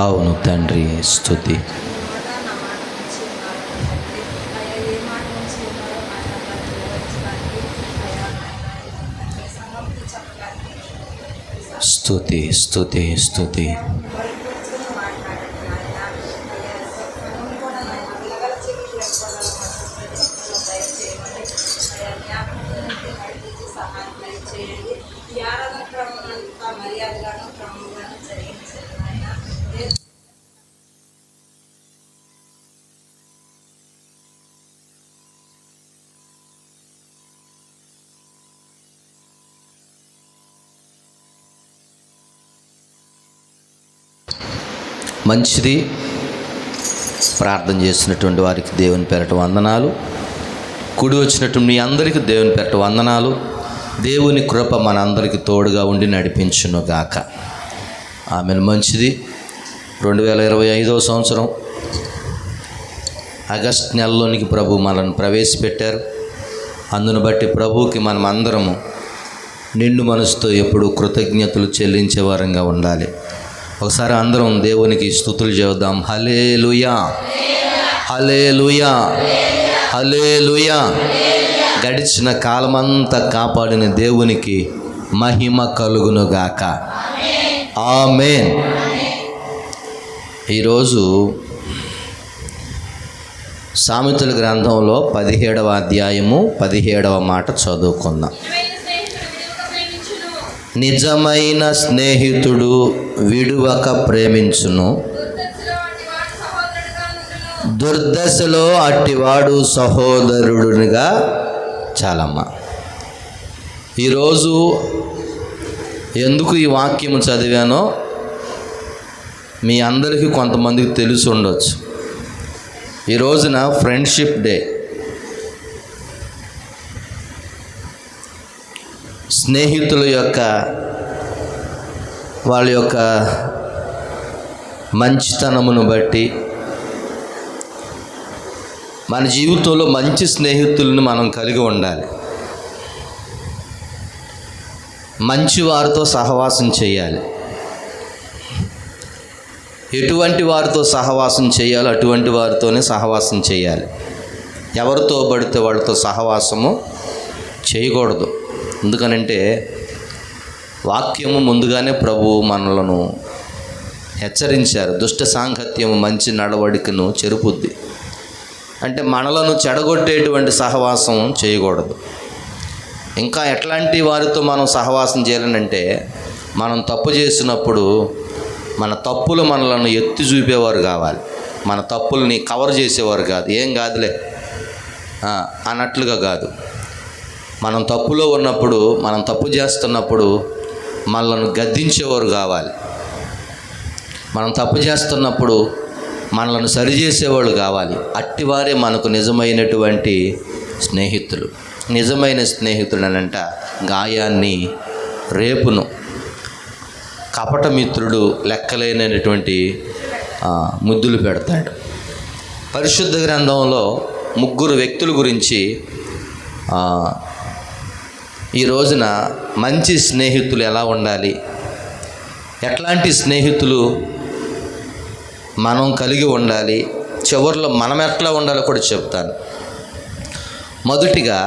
అవును తండ్రి, స్తుతి. స్తుతి స్తుతి స్తుతి. మంచిది. ప్రార్థన చేసినటువంటి వారికి దేవుని పేరట వందనాలు. కూడి వచ్చినటువంటి మీ అందరికీ దేవుని పేరట వందనాలు. దేవుని కృప మనందరికీ తోడుగా ఉండి నడిపించును గాక. ఆమెను. మంచిది. 2025వ సంవత్సరం ఆగస్టు నెలలోనికి ప్రభు మనల్ని ప్రవేశపెట్టారు. అందును బట్టి ప్రభువుకి మనం అందరము నిండు మనసుతో ఎప్పుడు కృతజ్ఞతలు చెల్లించే వారంగా ఉండాలి. ఒకసారి అందరం దేవునికి స్తుతులు చేద్దాం. హల్లెలూయా, హల్లెలూయా, హల్లెలూయా. గడిచిన కాలమంతా కాపాడిన దేవునికి మహిమ కలుగునుగాక. ఆమేన్. ఈరోజు సామెతల గ్రంథంలో 17వ అధ్యాయము 17వ మాట చదువుకుందాం. నిజమైన స్నేహితుడు విడువక ప్రేమించును, దుర్దశలో అట్టివాడు సహోదరుడునిగా. చాలమ్మ. ఈరోజు ఎందుకు ఈ వాక్యము చదివానో మీ అందరికీ కొంతమందికి తెలిసి ఉండొచ్చు. ఈ రోజున ఫ్రెండ్షిప్ డే. స్నేహితుల యొక్క వాళ్ళ యొక్క మంచితనమును బట్టి మన జీవితంలో మంచి స్నేహితులను మనం కలిగి ఉండాలి. మంచి వారితో సహవాసం చేయాలి. ఎటువంటి వారితో సహవాసం చేయాలో అటువంటి వారితోనే సహవాసం చేయాలి. ఎవరితో పడితే వాళ్ళతో సహవాసము చేయకూడదు. ఎందుకనంటే వాక్యము ముందుగానే ప్రభు మనలను హెచ్చరించారు. దుష్ట సాంగత్యము మంచి నడవడికను చెరుపుద్ది. అంటే మనలను చెడగొట్టేటువంటి సహవాసం చేయకూడదు. ఇంకా ఎట్లాంటి వారితో మనం సహవాసం చేయాలంటే, మనం తప్పు చేసినప్పుడు మన తప్పులు మనలను ఎత్తి చూపేవారు కావాలి. మన తప్పుల్ని కవర్ చేసేవారు కాదు. ఏం కాదులే అన్నట్లుగా కాదు. మనం తప్పులో ఉన్నప్పుడు, మనం తప్పు చేస్తున్నప్పుడు మనలను గద్దించేవారు కావాలి. మనం తప్పు చేస్తున్నప్పుడు మనలను సరిచేసేవాళ్ళు కావాలి. అట్టివారే మనకు నిజమైనటువంటి స్నేహితులు. నిజమైన స్నేహితుడు అనంట గాయాన్ని రేపును. కపట మిత్రుడు లెక్కలేనటువంటి ముద్దులు పెడతాడు. పరిశుద్ధ గ్రంథంలో 3 వ్యక్తుల గురించి ఈ రోజున మంచి స్నేహితులు ఎలా ఉండాలి, ఎట్లాంటి స్నేహితులు మనం కలిగి ఉండాలి, చివరిలో మనం ఎట్లా ఉండాలో కూడా చెప్తాను. మొదటిగా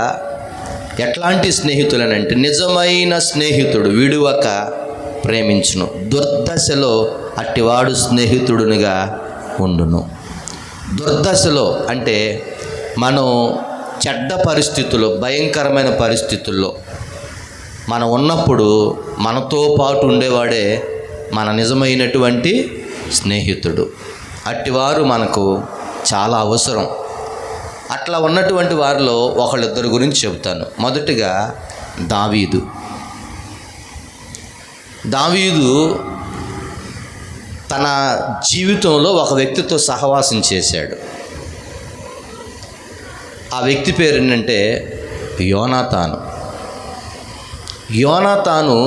ఎట్లాంటి స్నేహితులు అని అంటే, నిజమైన స్నేహితుడు విడువక ప్రేమించును, దుర్దశలో అట్టివాడు స్నేహితుడునిగా ఉండును. దుర్దశలో అంటే మనం చెడ్డ పరిస్థితుల్లో, భయంకరమైన పరిస్థితుల్లో మనం ఉన్నప్పుడు మనతో పాటు ఉండేవాడే మన నిజమైనటువంటి స్నేహితుడు. అట్టివారు మనకు చాలా అవసరం. అట్లా ఉన్నటువంటి వారిలో ఒకళ్ళిద్దరి గురించి చెబుతాను. మొదటిగా దావీదు. దావీదు తన జీవితంలో ఒక వ్యక్తితో సహవాసం చేశాడు. ఆ వ్యక్తి పేరు ఏంటంటే యోనాతాను. యోనాతాను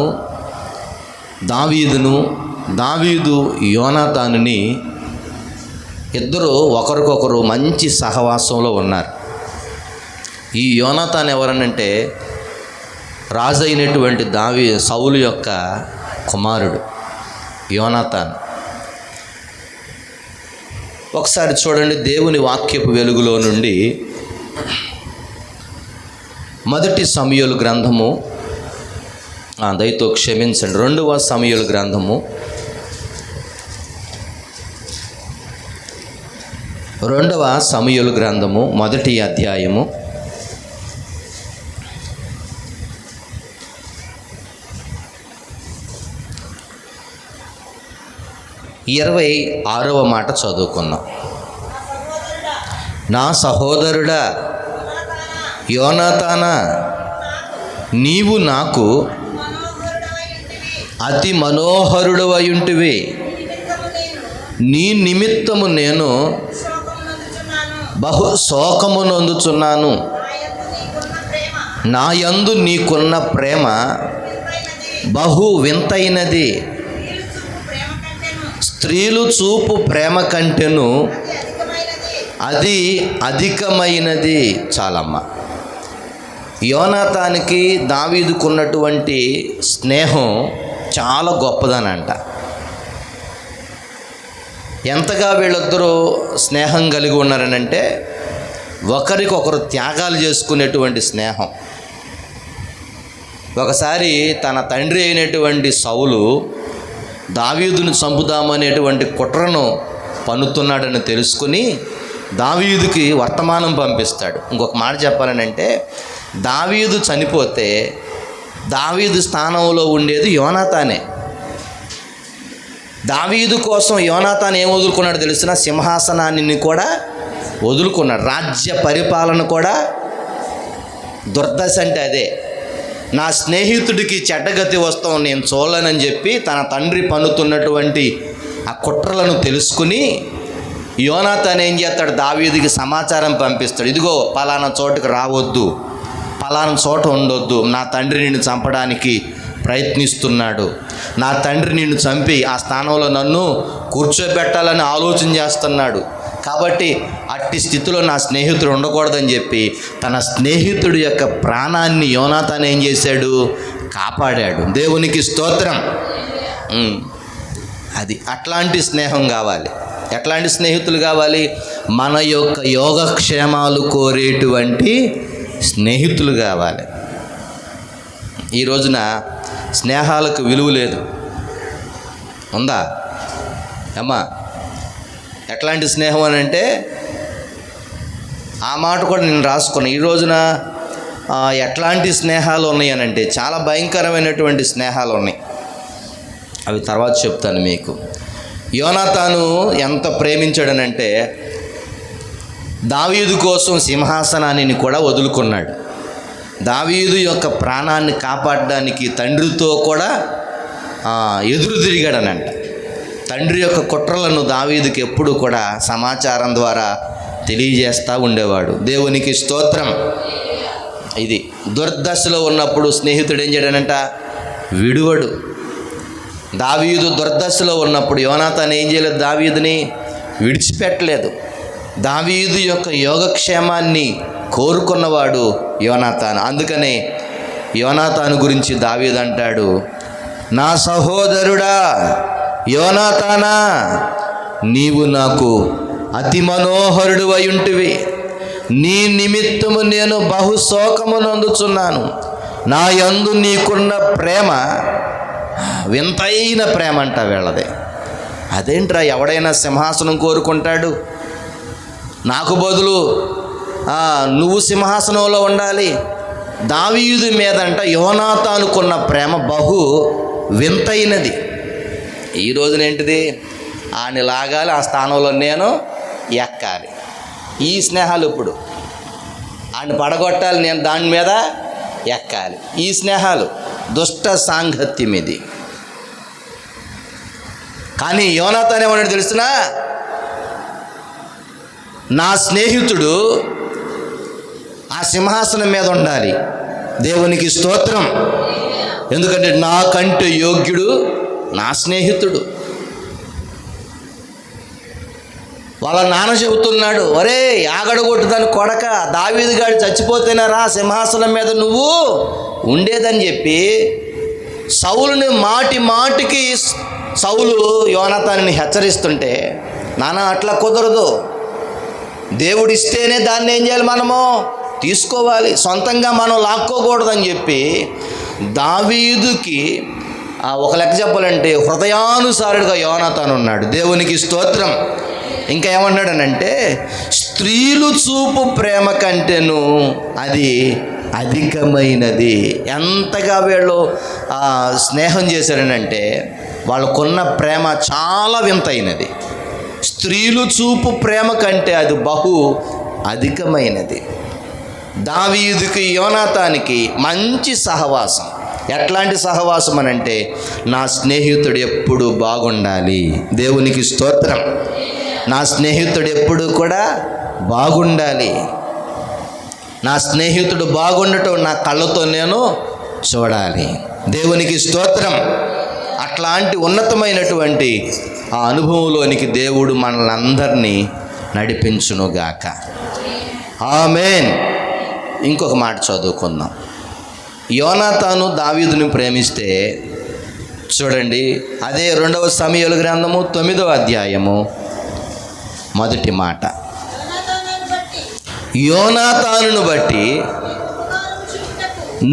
దావీదును, దావీదు యోనాతానుని ఇద్దరు ఒకరికొకరు మంచి సహవాసంలో ఉన్నారు. ఈ యోనాతాను ఎవరనంటే రాజు అయినటువంటి సౌలు యొక్క కుమారుడు యోనాతాను. ఒకసారి చూడండి, దేవుని వాక్యపు వెలుగులో నుండి మొదటి సమూయేలు గ్రంథము, దయతో క్షమించండి, 2వ సమూయేలు గ్రంథము 2వ సమూయేలు గ్రంథము 1వ అధ్యాయము 26వ మాట చదువుకుందాం. నా సహోదరుడా యోనాతానా, నీవు నాకు అతి మనోహరుడవయుంటివి. నీ నిమిత్తము నేను బహు శోకము నొందుచున్నాను. నా యందు నీకున్న ప్రేమ బహు వింతైనది. స్త్రీలు చూపు ప్రేమ కంటెను అది అధికమైనది. చాలమ్మ. యోనాతానికి దావీదుకున్నటువంటి స్నేహం చాలా గొప్పదనంట. ఎంతగా వీళ్ళిద్దరూ స్నేహం కలిగి ఉన్నారనంటే, ఒకరికొకరు త్యాగాలు చేసుకునేటువంటి స్నేహం. ఒకసారి తన తండ్రి అయినటువంటి సౌలు దావీదును చంపుదామనేటువంటి కుట్రను పన్నుతున్నాడని తెలుసుకుని దావీదుకి వర్తమానం పంపిస్తాడు. ఇంకొక మాట చెప్పాలనంటే, దావీదు చనిపోతే దావీదు స్థానంలో ఉండేది యోనాతానే. దావీదు కోసం యోనాతాన్ ఏం వదులుకున్నాడు తెలిసిన? సింహాసనాన్ని కూడా వదులుకున్నాడు. రాజ్య పరిపాలన కూడా. దుర్దశ అంటే అదే. నా స్నేహితుడికి చెడ్డగతి వస్తాం నేను చూడలేనని చెప్పి తన తండ్రి పన్నుతున్నటువంటి ఆ కుట్రలను తెలుసుకుని యోనాతాన్ ఏం చేస్తాడు? దావీదుకి సమాచారం పంపిస్తాడు. ఇదిగో పలానా చోటుకు రావద్దు, పలానా చోట ఉండొద్దు, నా తండ్రి నిన్ను చంపడానికి ప్రయత్నిస్తున్నాడు, నా తండ్రి నిన్ను చంపి ఆ స్థానంలో నన్ను కూర్చోబెట్టాలని ఆలోచన చేస్తున్నాడు, కాబట్టి అట్టి స్థితిలో నా స్నేహితుడు ఉండకూడదని చెప్పి తన స్నేహితుడి యొక్క ప్రాణాన్ని యోనాతాన్ ఏం చేశాడు? కాపాడాడు. దేవునికి స్తోత్రం. అది అట్లాంటి స్నేహం కావాలి. ఎట్లాంటి స్నేహితులు కావాలి? మన యొక్క యోగక్షేమాలు కోరేటువంటి స్నేహితులు కావాలి. ఈ రోజున స్నేహాలకు విలువ లేదు. ఉందా అమ్మా? ఎట్లాంటి స్నేహం అని అంటే, ఆ మాట కూడా నేను రాసుకున్నాను. ఈ రోజున ఎట్లాంటి స్నేహాలు ఉన్నాయనంటే చాలా భయంకరమైనటువంటి స్నేహాలు ఉన్నాయి. అవి తర్వాత చెప్తాను మీకు. యోనాతాను ఎంత ప్రేమించాడనంటే దావీదు కోసం సింహాసనాన్ని కూడా వదులుకున్నాడు. దావీదు యొక్క ప్రాణాన్ని కాపాడడానికి తండ్రితో కూడా ఎదురు తిరిగాడనంట. తండ్రి యొక్క కుట్రలను దావీదుకి ఎప్పుడు కూడా సమాచారం ద్వారా తెలియజేస్తూ ఉండేవాడు. దేవునికి స్తోత్రం. ఇది దుర్దశలో ఉన్నప్పుడు స్నేహితుడు ఏం చేయడానంట? విడువడు. దావీదు దుర్దశలో ఉన్నప్పుడు యోనాతాన్ ఏం చేయలేదు? దావీదుని విడిచిపెట్టలేదు. దావీదు యొక్క యోగక్షేమాన్ని కోరుకున్నవాడు యోనాతాన్. అందుకనే యోనాతాను గురించి దావీదు అంటాడు, నా సహోదరుడా యోనాతానా, నీవు నాకు అతి మనోహరుడు అయుంటివి. నీ నిమిత్తము నేను బహు శోకము నందుచున్నాను. నా యందు నీకున్న ప్రేమ వింతైన ప్రేమ అంట వీళ్ళదే. అదేంట్రా, ఎవడైనా సింహాసనం కోరుకుంటాడు? నాకు బదులు నువ్వు సింహాసనంలో ఉండాలి. దావీదు మీదంట యోనాతానుకున్న ప్రేమ బహు వింతైనది. ఈ రోజునేంటిది? ఆయన లాగాలి, ఆ స్థానంలో నేను ఎక్కాలి. ఈ స్నేహాలు ఇప్పుడు ఆయన పడగొట్టాలి, నేను దాని మీద ఎక్కాలి. ఈ స్నేహాలు దుష్ట సాంగత్యం ఇది. కానీ యోనాతాన్ ఏమన్నాడు తెలుసునా? నా స్నేహితుడు ఆ సింహాసనం మీద ఉండాలి. దేవునికి స్తోత్రం. ఎందుకంటే నాకంటే యోగ్యుడు నా స్నేహితుడు. వాళ్ళ నాన్న చెబుతున్నాడు, ఒరే యాగడగొట్టు దాని కొడక, దావీదు గాడి చచ్చిపోతేనే రా సింహాసనం మీద నువ్వు ఉండేదని చెప్పి సౌలుని మాటి మాటికి సౌలు యోనాతానుని హెచ్చరిస్తుంటే నాన్న అట్లా కుదరదు, దేవుడు ఇస్తేనే దాన్ని ఏం చేయాలి, మనము తీసుకోవాలి, సొంతంగా మనం లాక్కోకూడదని చెప్పి దావీదుకి ఒక లెక్క చెప్పాలంటే హృదయానుసారుడిగా యోనాతాను ఉన్నాడు. దేవునికి స్తోత్రం. ఇంకా ఏమన్నాడనంటే, స్త్రీలు చూపు ప్రేమ కంటేను అది అధికమైనది. ఎంతగా వీళ్ళు స్నేహం చేశారనంటే వాళ్ళకున్న ప్రేమ చాలా వింతైనది. స్త్రీలు చూపు ప్రేమ కంటే అది బహు అధికమైనది. దావీదుకి యోనాతానికి మంచి సహవాసం. ఎట్లాంటి సహవాసం అనంటే, నా స్నేహితుడు ఎప్పుడు బాగుండాలి. దేవునికి స్తోత్రం. నా స్నేహితుడు ఎప్పుడు కూడా బాగుండాలి. నా స్నేహితుడు బాగుండటం నా కళ్ళతో నేను చూడాలి. దేవునికి స్తోత్రం. అట్లాంటి ఉన్నతమైనటువంటి ఆ అనుభవంలోనికి దేవుడు మనల్ని అందరినీ నడిపించునుగాక. ఆమేన్. ఇంకొక మాట చదువుకుందాం. యోనాతాను దావీదుని ప్రేమిస్తే చూడండి, అదే 2వ సమూయేలు గ్రంథము 9వ అధ్యాయము 1వ మాట. యోనాతానును బట్టి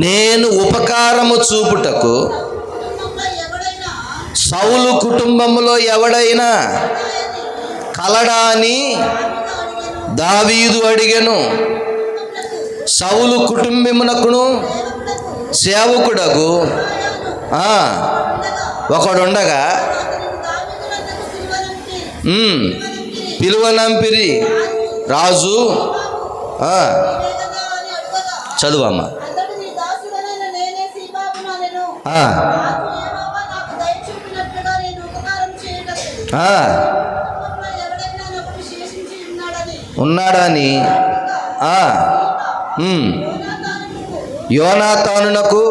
నేను ఉపకారము చూపుటకు సౌలు కుటుంబంలో ఎవడైనా కలడా అని దావీదు అడిగెను. సౌలు కుటుంబమునకును సేవకుడగు ఒకడుండగా పిలువనంపిరి రాజు. చదువమ్మా. ఉన్నాడని యోనాతానునకు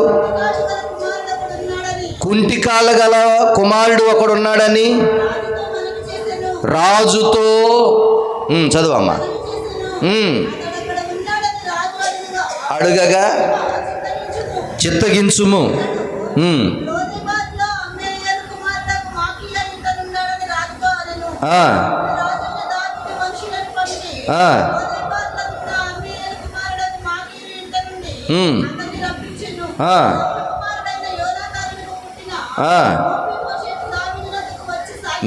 కుంటికాల గల కుమారుడు ఒకడున్నాడని రాజుతో చదువమ్మా అడుగగా చిత్తగించుము.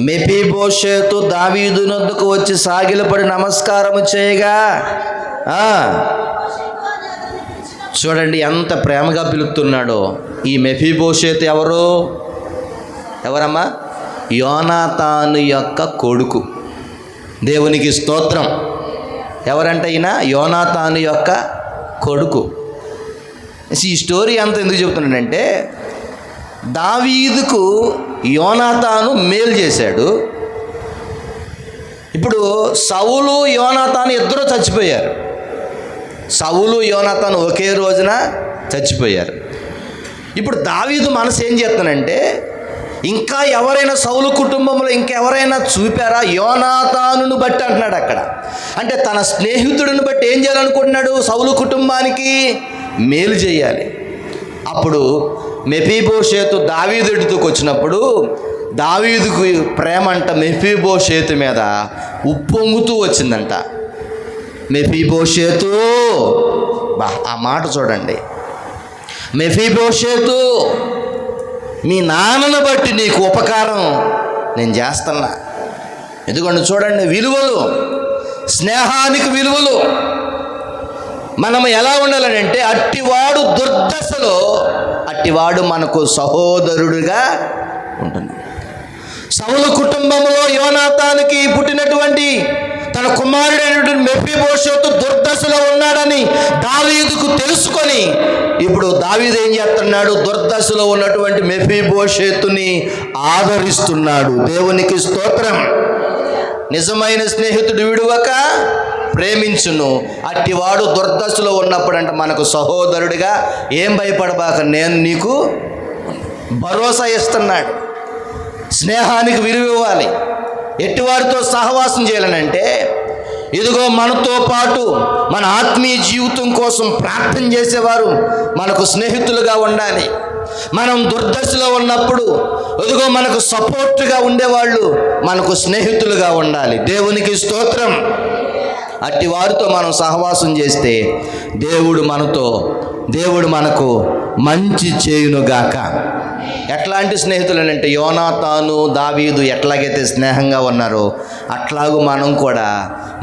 మెఫీబోషెతు దావీదునొద్దకు వచ్చి సాగిలపడి నమస్కారము చేయగా, చూడండి ఎంత ప్రేమగా పిలుస్తున్నాడో. ఈ మెఫీబోషెతు ఎవరమ్మా? యోనాతాను యొక్క కొడుకు. దేవునికి స్తోత్రం. ఎవరంటే ఈయన యోనాతాను యొక్క కొడుకు. ఈ స్టోరీ అంతా ఎందుకు చెప్తున్నాడంటే, దావీదుకు యోనాతాను మేలు చేశాడు. ఇప్పుడు సౌలు యోనాతాను ఇద్దరు చచ్చిపోయారు. సౌలు యోనాతాను ఒకే రోజున చచ్చిపోయారు. ఇప్పుడు దావీదు మనసు ఏం చేస్తానంటే, ఇంకా ఎవరైనా సౌలు కుటుంబంలో ఇంకెవరైనా చూపారా? యోనాతానును బట్టి అంటున్నాడు అక్కడ. అంటే తన స్నేహితుడిని బట్టి ఏం చేయాలనుకుంటున్నాడు? సౌలు కుటుంబానికి మేలు చేయాలి. అప్పుడు మెఫీబోషెతు దావీదు ఎదుటకు వచ్చినప్పుడు దావీదుకు ప్రేమ అంట మెఫీబోషెతు మీద ఉప్పొంగుతూ వచ్చిందంట. మెఫీబోషెతు, ఆ మాట చూడండి. మెఫీబోషెతు, మీ నాన్నను బట్టి నీకు ఉపకారం నేను చేస్తున్నా. ఎందుకంటే చూడండి, విలువలు, స్నేహానికి విలువలు. మనం ఎలా ఉండాలంటే, అట్టివాడు దుర్దశలో అట్టివాడు మనకు సహోదరుడిగా ఉంటుంది. సౌలు కుటుంబంలో యోనాతానుకి పుట్టినటువంటి తన కుమారుడైనటువంటి మెఫీబోషెతు దుర్దశలో ఉన్నాడని దావీదుకు తెలుసుకొని ఇప్పుడు దావీదు ఏం చేస్తున్నాడు? దుర్దశలో ఉన్నటువంటి మెఫీబోషెతుని ఆదరిస్తున్నాడు. దేవునికి స్తోత్రం. నిజమైన స్నేహితుడు విడువక ప్రేమించును. అట్టివాడు దుర్దశలో ఉన్నప్పుడంట మనకు సహోదరుడిగా ఏం భయపడబాక నేను నీకు భరోసా ఇస్తున్నాడు. స్నేహానికి విలువ ఇవ్వాలి. ఎట్టివారితో సహవాసం చేయాలనంటే, ఇదిగో మనతో పాటు మన ఆత్మీయ జీవితం కోసం ప్రార్థన చేసేవారు మనకు స్నేహితులుగా ఉండాలి. మనం దుర్దశలో ఉన్నప్పుడు ఎదుగో మనకు సపోర్ట్గా ఉండేవాళ్ళు మనకు స్నేహితులుగా ఉండాలి. దేవునికి స్తోత్రం. అట్టి వారితో మనం సహవాసం చేస్తే దేవుడు మనకు మంచి చేయునుగాక. ఎట్లాంటి స్నేహితులు అంటే యోనాతాను దావీదు ఎట్లాగైతే స్నేహంగా ఉన్నారో అట్లాగూ మనం కూడా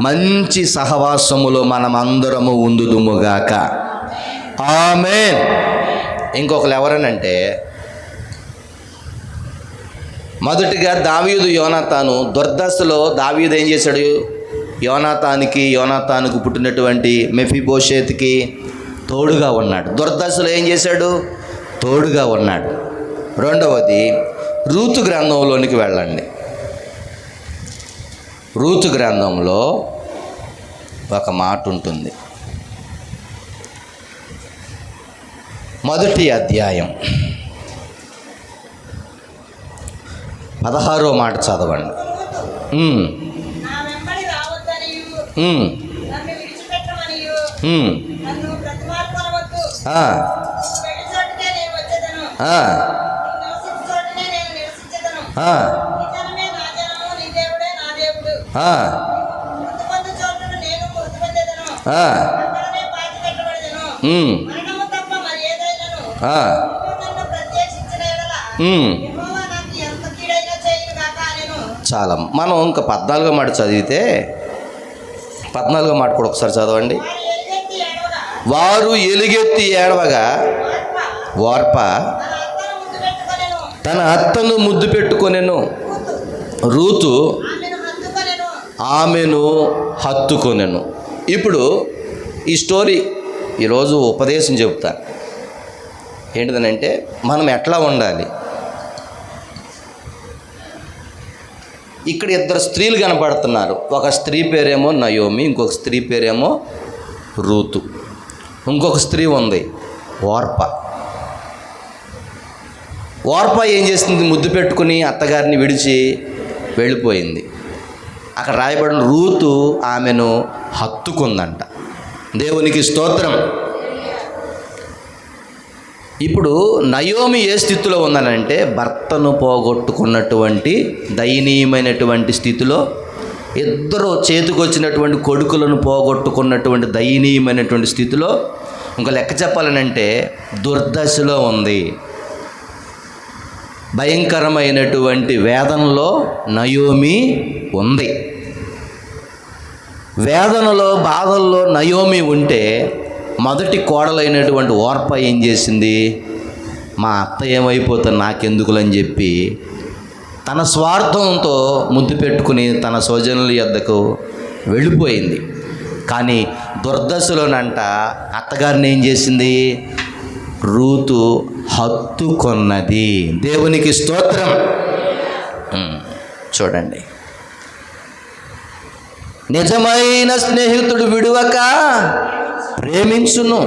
మంచి సహవాసములో మనం అందరము ఉందుదుముగాక. ఆమేన్. ఇంకొకరు ఎవరనంటే మొదటిగా దావీదు యోనాతాను దుర్దశలో దావీదు ఏం చేశాడు? యోనాతానుకు పుట్టినటువంటి మెఫీబోషేతుకి తోడుగా ఉన్నాడు. దుర్దశలో ఏం చేశాడు? తోడుగా ఉన్నాడు. రెండవది, రూతు గ్రంథంలోనికి వెళ్ళండి. రూతు గ్రంథంలో ఒక మాట ఉంటుంది. మొదటి అధ్యాయం 16వ మాట చదవండి. చాలా. మనం ఇంకా 14వ మాట చదివితే 14వ మాట కూడా ఒకసారి చదవండి. వారు ఎలుగెత్తి ఏడవగా వార్ప తన అత్తను ముద్దు పెట్టుకొనెను. రూతు ఆమెను హత్తుకొనెను. ఇప్పుడు ఈ స్టోరీ ఈరోజు ఉపదేశం చెబుతా. ఏంటిదనంటే మనం ఎట్లా ఉండాలి. ఇక్కడ ఇద్దరు స్త్రీలు కనపడుతున్నారు. ఒక స్త్రీ పేరేమో నయోమి, ఇంకొక స్త్రీ పేరేమో రూతు. ఇంకొక స్త్రీ ఉంది వార్ప. వార్ప ఏం చేస్తుంది? ముద్దు పెట్టుకుని అత్తగారిని విడిచి వెళ్ళిపోయింది. అక్కడ రాయబడిన రూతు ఆమెను హత్తుకుందంట. దేవునికి స్తోత్రం. ఇప్పుడు నయోమి ఏ స్థితిలో ఉందనంటే భర్తను పోగొట్టుకున్నటువంటి దయనీయమైనటువంటి స్థితిలో, ఇద్దరు చేతికొచ్చినటువంటి కొడుకులను పోగొట్టుకున్నటువంటి దయనీయమైనటువంటి స్థితిలో, ఇంకా లెక్క చెప్పాలనంటే దుర్దశలో ఉంది. భయంకరమైనటువంటి వేదనలో నయోమి ఉంది. వేదనలో బాధల్లో నయోమి ఉంటే మొదటి కోడలైనటువంటి ఓర్ప ఏం చేసింది? మా అత్త ఏమైపోతుంది నాకెందుకులని చెప్పి తన స్వార్థంతో ముద్దు పెట్టుకుని తన స్వజనుల యొద్దకు వెళ్ళిపోయింది. కానీ దుర్దశలోనంట అత్తగారిని ఏం చేసింది? రూతు హత్తుకొన్నది. దేవునికి స్తోత్రం. చూడండి, నిజమైన స్నేహితుడు విడువక ప్రేమించును.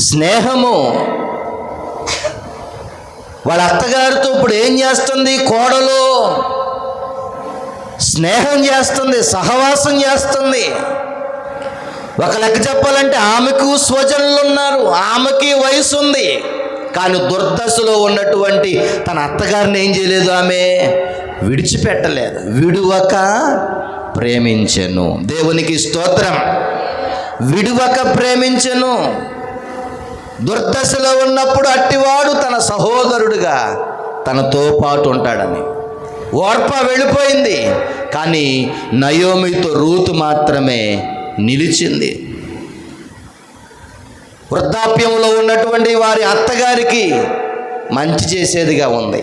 స్నేహము వాళ్ళ అత్తగారితో ఇప్పుడు ఏం చేస్తుంది? కోడలు స్నేహం చేస్తుంది, సహవాసం చేస్తుంది. ఒక లెక్క చెప్పాలంటే ఆమెకు స్వజనులు ఉన్నారు, ఆమెకి వయసు ఉంది. కానీ దుర్దశలో ఉన్నటువంటి తన అత్తగారిని ఏం చేయలేదు, ఆమె విడిచిపెట్టలేదు. విడువక ప్రేమించెను. దేవునికి స్తోత్రం. విడువక ప్రేమించెను. దుర్దశలో ఉన్నప్పుడు అట్టివాడు తన సహోదరుడుగా తనతో పాటు ఉంటాడని. ఓర్ప వెళ్ళిపోయింది, కానీ నయోమితో రూతు మాత్రమే నిలిచింది. వృద్ధాప్యంలో ఉన్నటువంటి వారి అత్తగారికి మంచి చేసేదిగా ఉంది.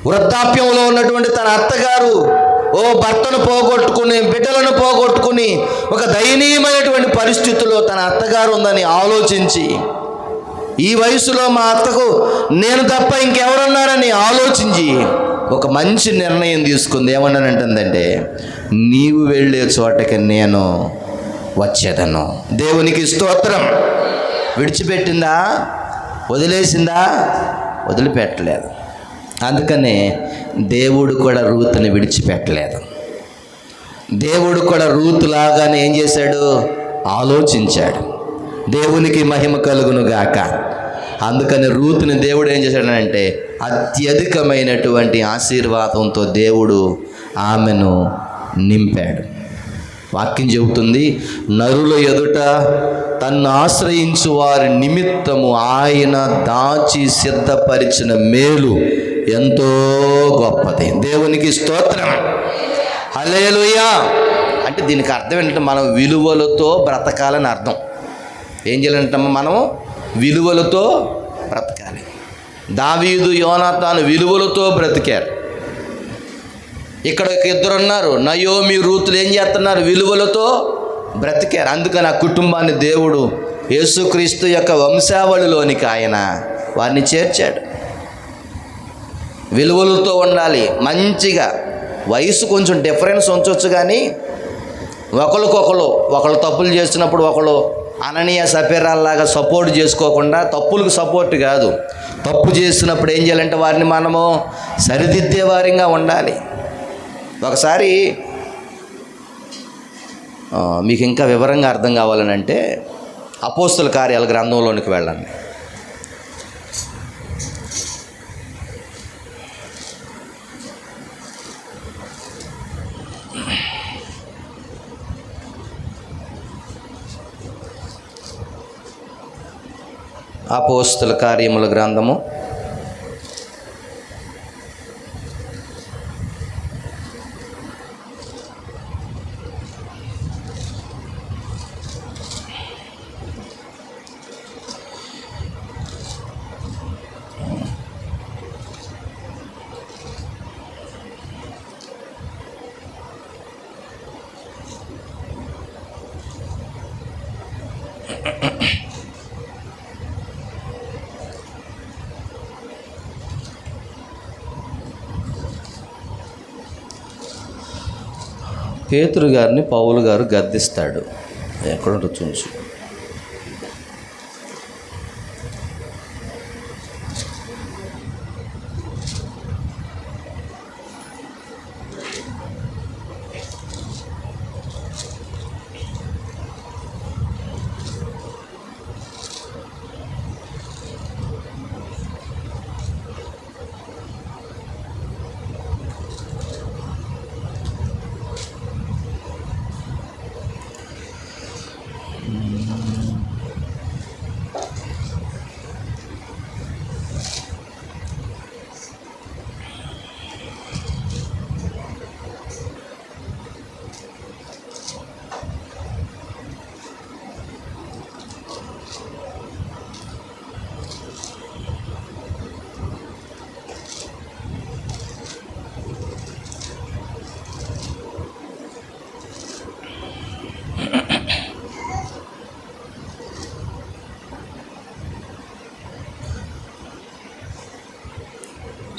వృద్ధాప్యంలో ఉన్నటువంటి తన అత్తగారు భర్తను పోగొట్టుకుని బిడ్డలను పోగొట్టుకుని ఒక దయనీయమైనటువంటి పరిస్థితిలో తన అత్తగారు ఉందని ఆలోచించి, ఈ వయసులో మా అత్తకు నేను తప్ప ఇంకెవరున్నారని ఆలోచించి ఒక మంచి నిర్ణయం తీసుకుంది. ఏమన్నానంటుందంటే, నీవు వెళ్ళే చోటకి నేను వచ్చేదను. దేవునికి స్తోత్రం. విడిచిపెట్టిందా? వదిలేసిందా? వదిలిపెట్టలేదు. అందుకనే దేవుడు కూడా రూతుని విడిచిపెట్టలేదు. దేవుడు కూడా రూతులాగానే ఏం చేశాడు? ఆలోచించాడు. దేవునికి మహిమ కలుగును గాక. అందుకని రూతుని దేవుడు ఏం చేశాడనంటే అత్యధికమైనటువంటి ఆశీర్వాదంతో దేవుడు ఆమెను నింపాడు. వాక్యం చెబుతుంది, నరుల ఎదుట తన్ను ఆశ్రయించు వారి నిమిత్తము ఆయన దాచి సిద్ధపరిచిన మేలు ఎంతో గొప్పది. దేవునికి స్తోత్రం, హల్లెలూయా. అంటే దీనికి అర్థం ఏంటంటే మనం విలువలతో బ్రతకాలని అర్థం. ఏం చేయాలంటే మనం విలువలతో బ్రతకాలి. దావీదు యోనాతాను విలువలతో బ్రతికారు. ఇక్కడ ఇద్దరు ఉన్నారు, నయోమి రూతులు ఏం చేస్తున్నారు? విలువలతో బ్రతికారు. అందుకని ఆ కుటుంబాన్ని దేవుడు యేసుక్రీస్తు యొక్క వంశావళిలోనికి ఆయన వారిని చేర్చాడు. విలువలతో ఉండాలి మంచిగా. వయసు కొంచెం డిఫరెన్స్ ఉంచవచ్చు, కానీ ఒకళ్ళు తప్పులు చేస్తున్నప్పుడు ఒకళ్ళు అననీయ సపేరాల్లాగా సపోర్ట్ చేసుకోకుండా, తప్పులకు సపోర్ట్ కాదు, తప్పు చేస్తున్నప్పుడు ఏం చేయాలంటే వారిని మనము సరిదిద్దే వారిగా ఉండాలి. ఒకసారి మీకు ఇంకా వివరంగా అర్థం కావాలనంటే అపోస్తల కార్యాల గ్రంథంలోనికి వెళ్ళండి. అపోస్తల కార్యముల గ్రంథము 'పేతురు గారిని పౌలు గారు గద్దిస్తాడు. ఎక్కడుంటో చూంచు.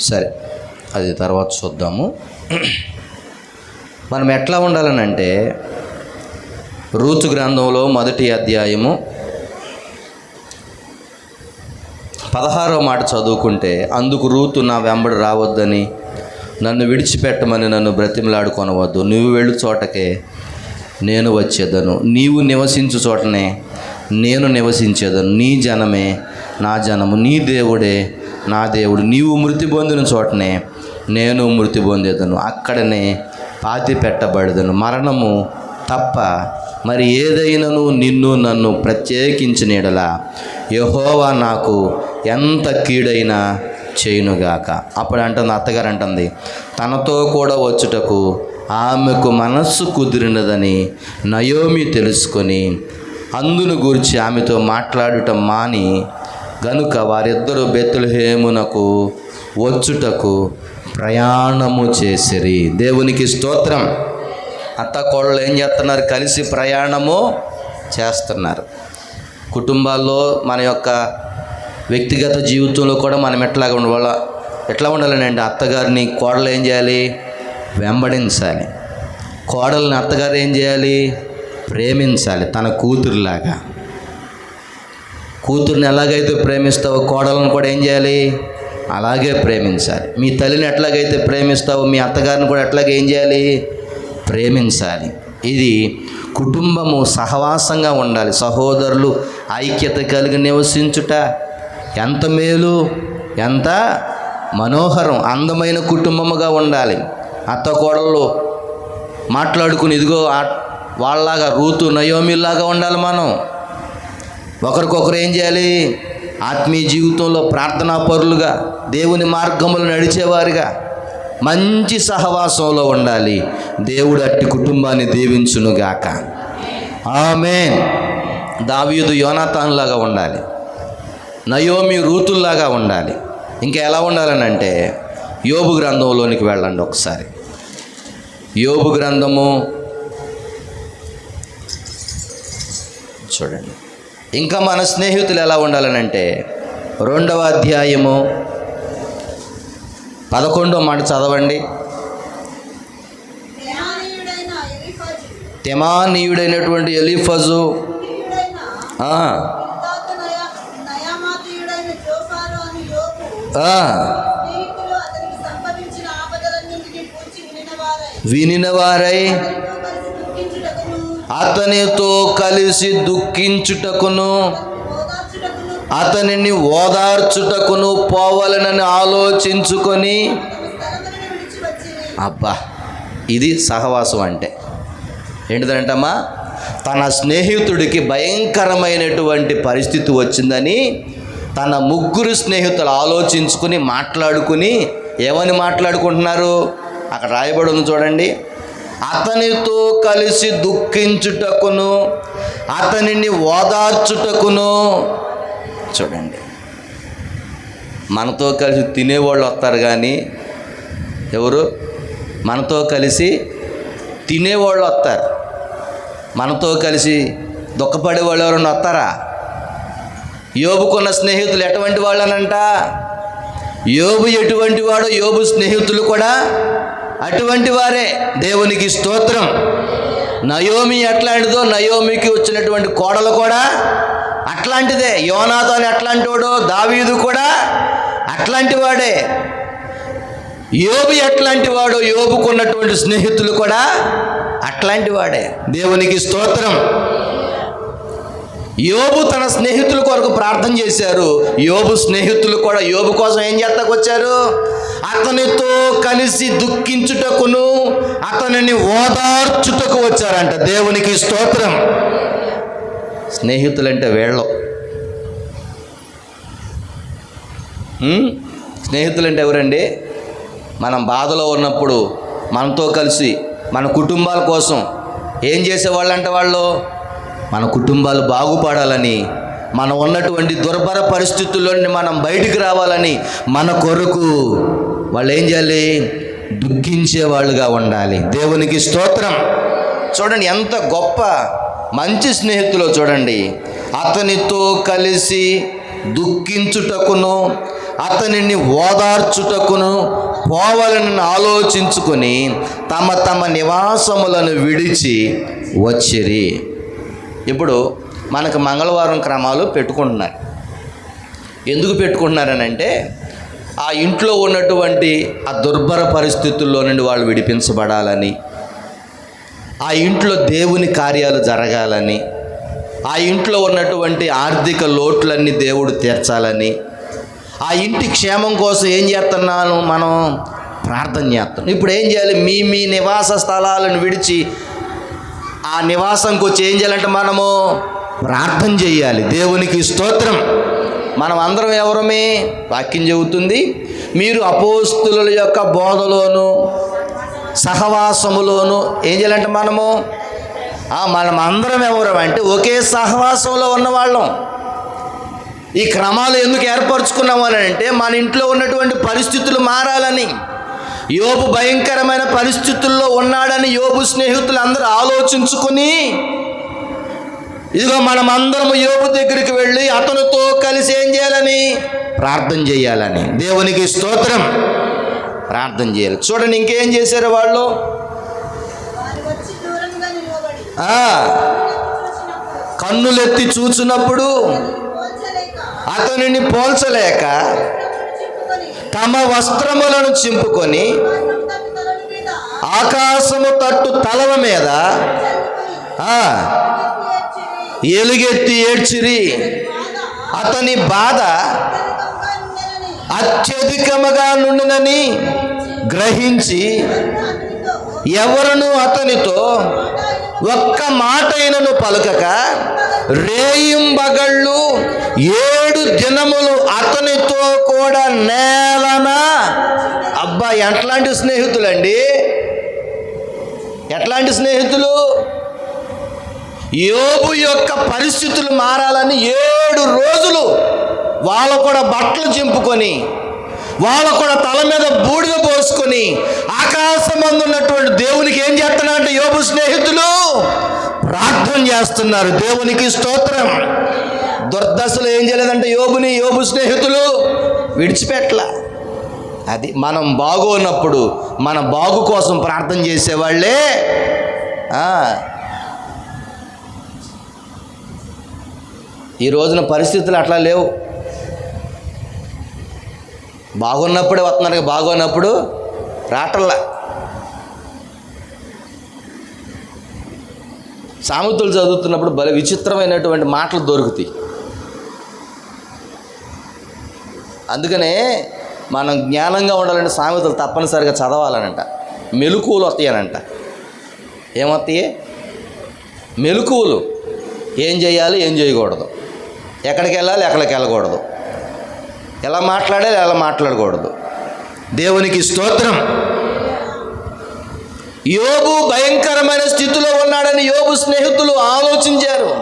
సరే, అది తర్వాత చూద్దాము. మనం ఎట్లా ఉండాలనంటే రూతు గ్రంథంలో 1వ అధ్యాయము 16వ మాట చదువుకుంటే, అందుకు రూతు నా వెంబడి రావద్దని, నన్ను విడిచిపెట్టమని నన్ను బ్రతిమలాడుకొనవద్దు. నువ్వు వెళ్ళు చోటకే నేను వచ్చేదను, నీవు నివసించు చోటనే నేను నివసించేదను. నీ జనమే నా జనము, నీ దేవుడే నా దేవుడు. నీవు మృతి పొందిన చోటనే నేను మృతి పొందేదను, అక్కడనే పాతి పెట్టబడదను. మరణము తప్ప మరి ఏదైనాను నిన్ను నన్ను ప్రత్యేకించిన యెడల యెహోవా నాకు ఎంత కీడైనా చేయునుగాక. అప్పుడు అంటుంది అత్తగారు, అంటుంది తనతో కూడా వచ్చుటకు ఆమెకు మనస్సు కుదిరినదని నయోమి తెలుసుకొని అందును గూర్చి ఆమెతో మాట్లాడటం మాని గనుక వారిద్దరూ బెత్లెహేమునకు వచ్చుటకు ప్రయాణము చేసిరి. దేవునికి స్తోత్రం. అత్త కోడళ్ళు ఏం చేస్తున్నారు? కలిసి ప్రయాణము చేస్తున్నారు. కుటుంబాల్లో మన యొక్క వ్యక్తిగత జీవితంలో కూడా మనం ఎట్లా ఉండాలని అంటే, అత్తగారిని కోడలు ఏం చేయాలి? వెంబడించాలి. కోడల్ని అత్తగారు ఏం చేయాలి? ప్రేమించాలి. తన కూతురులాగా. కూతుర్ని ఎలాగైతే ప్రేమిస్తావో కోడలను కూడా ఏం చేయాలి? అలాగే ప్రేమించాలి. మీ తల్లిని ఎట్లాగైతే ప్రేమిస్తావో మీ అత్తగారిని కూడా ఎట్లాగే ఏం చేయాలి? ప్రేమించాలి. ఇది కుటుంబము సహవాసంగా ఉండాలి. సహోదరులు ఐక్యత కలిగి నివసించుట, ఎంత మేలు, ఎంత మనోహరం, అందమైన కుటుంబముగా ఉండాలి. అత్త కోడళ్ళు మాట్లాడుకుని ఇదిగో వాళ్ళలాగా రూతు నయోమిలాగా ఉండాలి. మనం ఒకరికొకరు ఏం చేయాలి? ఆత్మీయ జీవితంలో ప్రార్థనా పరులుగా, దేవుని మార్గములు నడిచేవారుగా, మంచి సహవాసంలో ఉండాలి. దేవుడు అట్టి కుటుంబాన్ని దీవించునుగాక. ఆమేన్. దావీదు యోనాతానులాగా ఉండాలి, నయోమి రూతుల్లాగా ఉండాలి. ఇంకా ఎలా ఉండాలనంటే యోబు గ్రంథంలోనికి వెళ్ళండి ఒకసారి. యోబు గ్రంథము చూడండి. ఇంకా మన స్నేహితులు ఎలా ఉండాలనంటే 2వ అధ్యాయము 11వ మాట చదవండి. తెమానీయుడైనటువంటి ఎలీఫజు, వినినవారై అతనితో కలిసి దుఃఖించుటకును అతనిని ఓదార్చుటకును పోవాలనని ఆలోచించుకొని, అబ్బా, ఇది సహవాసం అంటే ఏంటిదంటమ్మా? తన స్నేహితుడికి భయంకరమైనటువంటి పరిస్థితి వచ్చిందని తన 3 స్నేహితులు ఆలోచించుకుని మాట్లాడుకుని ఏమని మాట్లాడుకుంటున్నారు? అక్కడ రాయబడి ఉంది చూడండి. అతనితో కలిసి దుఃఖించుటకును అతనిని ఓదార్చుటకును. చూడండి, మనతో కలిసి తినేవాళ్ళు వస్తారు కానీ ఎవరు? మనతో కలిసి తినేవాళ్ళు వస్తారు. మనతో కలిసి దుఃఖపడే వాళ్ళు ఎవరైనా వస్తారా? యోబుకున్న స్నేహితులు ఎటువంటి వాళ్ళనంట? యోబు ఎటువంటి వాడో యోబు స్నేహితులు కూడా అటువంటి వారే. దేవునికి స్తోత్రం. నయోమి ఎట్లాంటిదో నయోమికి వచ్చినటువంటి కోడలు కూడా అట్లాంటిదే. యోనాతాను ఎట్లాంటి వాడో దావీదు కూడా అట్లాంటి వాడే. యోబు ఎట్లాంటి వాడో యోబుకున్నటువంటి స్నేహితులు కూడా అట్లాంటి వాడే. దేవునికి స్తోత్రం. యోబు తన స్నేహితుల కొరకు ప్రార్థన చేశారు. యోబు స్నేహితులు కూడా యోబు కోసం ఏం చేస్తాకు వచ్చారు? అతనితో కలిసి దుఃఖించుటకును అతనిని ఓదార్చుటకు వచ్చారంట. దేవునికి స్తోత్రం. స్నేహితులంటే వీళ్ళు. స్నేహితులంటే ఎవరండి? మనం బాధలో ఉన్నప్పుడు మనతో కలిసి మన కుటుంబాల కోసం ఏం చేసేవాళ్ళంట? వాళ్ళు మన కుటుంబాలు బాగుపడాలని, మనం ఉన్నటువంటి దుర్భర పరిస్థితుల్లో మనం బయటికి రావాలని మన కొరకు వాళ్ళు ఏం చేయాలి? దుఃఖించే వాళ్ళుగా ఉండాలి. దేవునికి స్తోత్రం. చూడండి ఎంత గొప్ప మంచి స్నేహితులో చూడండి. అతనితో కలిసి దుఃఖించుటకును అతనిని ఓదార్చుటకును పోవాలని ఆలోచించుకొని తమ తమ నివాసములను విడిచి వచ్చిరి. ఇప్పుడు మనకు మంగళవారం క్రమాలు పెట్టుకుంటున్నారు. ఎందుకు పెట్టుకుంటున్నారనంటే ఆ ఇంట్లో ఉన్నటువంటి ఆ దుర్భర పరిస్థితుల్లో నుండి వాళ్ళు విడిపించబడాలని, ఆ ఇంట్లో దేవుని కార్యాలు జరగాలని, ఆ ఇంట్లో ఉన్నటువంటి ఆర్థిక లోట్లన్నీ దేవుడు తీర్చాలని, ఆ ఇంటి క్షేమం కోసం ఏం చేస్తున్నాను? మనం ప్రార్థన చేస్తున్నాం. ఇప్పుడు ఏం చేయాలి? మీ నివాస స్థలాలను విడిచి ఆ నివాసంకి వచ్చి ఏం చేయాలంటే మనము ప్రార్థన చేయాలి. దేవునికి స్తోత్రం. మనం అందరం ఎవరమే? వాక్యం చెబుతుంది, మీరు అపోస్తుల యొక్క బోధలోను సహవాసములోను ఏం చేయాలంటే మనం అందరం ఎవరం అంటే ఒకే సహవాసంలో ఉన్నవాళ్ళం. ఈ క్రమాలు ఎందుకు ఏర్పరచుకున్నాము అని అంటే మన ఇంట్లో ఉన్నటువంటి పరిస్థితులు మారాలని. యోబు భయంకరమైన పరిస్థితుల్లో ఉన్నాడని యోబు స్నేహితులు అందరూ ఆలోచించుకుని ఇదిగో మనమందరము యోబు దగ్గరికి వెళ్ళి అతనితో కలిసి ఏం చేయాలని? ప్రార్థన చేయాలని. దేవునికి స్తోత్రం. ప్రార్థన చేయాలి. చూడండి ఇంకేం చేశారు వాళ్ళు? కన్నులెత్తి చూచినప్పుడు అతనిని పోల్చలేక తమ వస్త్రములను చింపుకొని ఆకాశము తట్టు తలవ మీద ఎలుగెత్తి ఏడ్చిరి. అతని బాధ అత్యధికముగా నుండినని గ్రహించి ఎవరును అతనితో ఒక్క మాటైనను పలుకక రేయింబగళ్ళు 7 దినములు అతనితో కూడా నేలన. అబ్బా, ఎట్లాంటి స్నేహితులండి! ఎట్లాంటి స్నేహితులు! యోబు యొక్క పరిస్థితులు మారాలని 7 రోజులు వాళ్ళు కూడా బట్టలు చింపుకొని, వాళ్ళు కూడా తల మీద బూడిద పోసుకొని ఆకాశమందు ఉన్నటువంటి దేవునికి ఏం చేస్తున్నారంటే యోబు స్నేహితులు ప్రార్థన చేస్తున్నారు. దేవునికి స్తోత్రం. దుర్దశలు ఏం చేయలేదంటే యోబు స్నేహితులు విడిచిపెట్టల. అది మనం బాగోనప్పుడు మన బాగు కోసం ప్రార్థన చేసేవాళ్ళే. ఈ రోజున పరిస్థితులు అట్లా లేవు. బాగున్నప్పుడే వస్తున్నారు, బాగోనప్పుడు రాటల్లా. సామెతలు చదువుతున్నప్పుడు భలే విచిత్రమైనటువంటి మాటలు దొరుకుతాయి. అందుకనే మనం జ్ఞానంగా ఉండాలంటే సామెతలు తప్పనిసరిగా చదవాలనంట. మెలకువలు వస్తాయనంట. ఏమొస్తాయి? మెలకువలు. ఏం చేయాలి, ఏం చేయకూడదు, ఎక్కడికి వెళ్ళాలి, ఎక్కడికి వెళ్ళకూడదు, ఎలా మాట్లాడాలి, ఎలా మాట్లాడకూడదు. దేవునికి స్తోత్రం. యోబు భయంకరమైన స్థితిలో ఉన్నాడని యోబు స్నేహితులు ఆలోచించారు.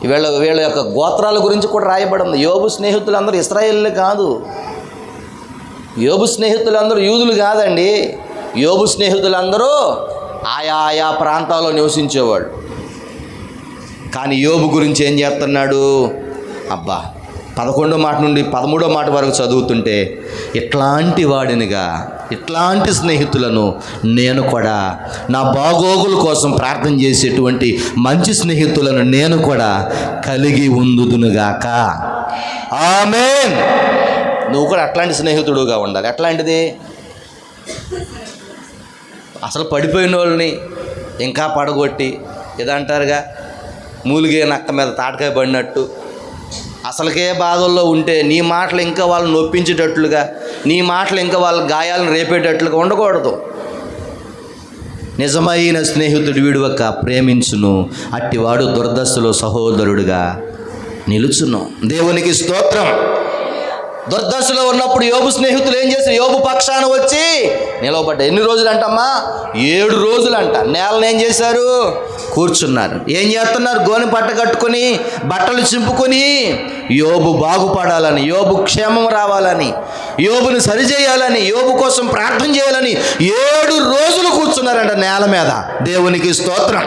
వీళ్ళ యొక్క గోత్రాల గురించి కూడా రాయబడింది. యోబు స్నేహితులందరూ ఇశ్రాయేలు కాదు. యోబు స్నేహితులందరూ యూదులు కాదండి. యోబు స్నేహితులందరూ ఆయా ప్రాంతాల్లో నివసించేవాళ్ళు. కానీ యోబు గురించి ఏం చేస్తున్నాడు? అబ్బా, 11వ మాట నుండి 13వ మాట వరకు చదువుతుంటే, ఇట్లాంటి వాడినిగా, ఇట్లాంటి స్నేహితులను నేను కూడా, నా బాగోగుల కోసం ప్రార్థన చేసేటువంటి మంచి స్నేహితులను నేను కూడా కలిగి ఉందుదునుగాక. ఆమేన్. నువ్వు కూడా అట్లాంటి స్నేహితుడుగా ఉండాలి. ఎట్లాంటిది? అసలు పడిపోయిన వాళ్ళని ఇంకా పడగొట్టి, ఇదంటారుగా, మూలిగే నక్క మీద తాటకాయ పడినట్టు, అసలుకే బాధల్లో ఉంటే నీ మాటలు ఇంకా వాళ్ళని నొప్పించేటట్లుగా, నీ మాటలు ఇంకా వాళ్ళ గాయాలను రేపేటట్లుగా ఉండకూడదు. నిజమైన స్నేహితుడు విడువక ప్రేమించును, అట్టివాడు దుర్దశలో సహోదరుడుగా నిలుచును. దేవునికి స్తోత్రం. దుర్దశలో ఉన్నప్పుడు యోబు స్నేహితులు ఏం చేశారు? యోబు పక్షాన వచ్చి నిలవబడ్డారు. ఎన్ని రోజులు అంటమ్మా? 7 రోజులంట. నేలను ఏం చేశారు? కూర్చున్నారు. ఏం చేస్తున్నారు? గోనె పట్ట కట్టుకొని, బట్టలు చింపుకొని, యోబు బాగుపడాలని, యోబు క్షేమం రావాలని, యోబుని సరిచేయాలని, యోబు కోసం ప్రార్థన చేయాలని 7 రోజులు కూర్చున్నారంట నేల మీద. దేవునికి స్తోత్రం.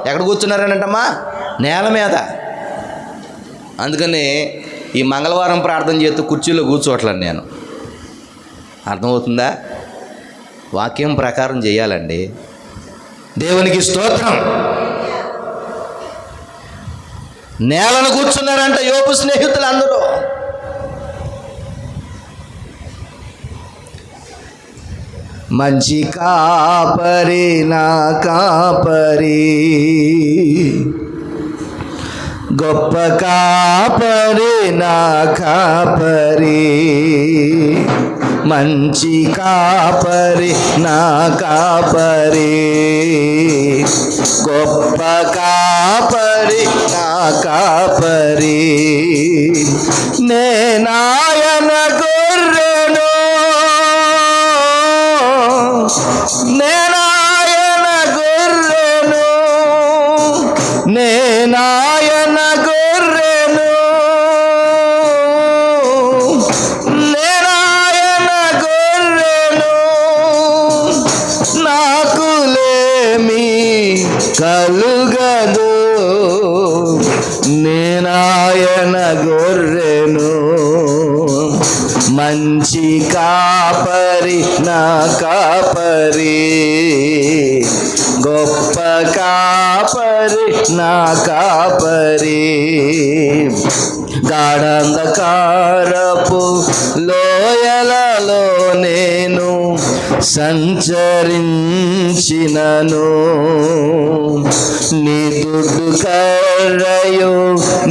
ఎక్కడ కూర్చున్నారనంటమ్మా? నేల మీద. అందుకని ఈ మంగళవారం ప్రార్థన చేస్తూ కుర్చీలో కూర్చోట్లేదు నేను. అర్థమవుతుందా? వాక్యం ప్రకారం చేయాలండి. దేవునికి స్తోత్రం. నేలను కూర్చున్నారంట యోబు స్నేహితులు అందరూ. మంచి కాపరి నా కాపరి, గొప్ప కాపరి నా కాపరి, మంచి కాపరి నా కాపరి, గొప్ప కాపరి నా కాపరి, నేనాయన గొర్రెను, నేనాయన గొర్రెను, నేనాయన గొర్రెను, నేనాయన గొర్రెను, నాకులేమి కలుగదు, నేనాయన గొర్రెను, మంచి కాపరి నా కాపరి, గొప్ప కాపరి నా కాపరి, గాఢంధకారపు లోయలలో నేను సంచరించినను నీ దుడ్డు కర్రయు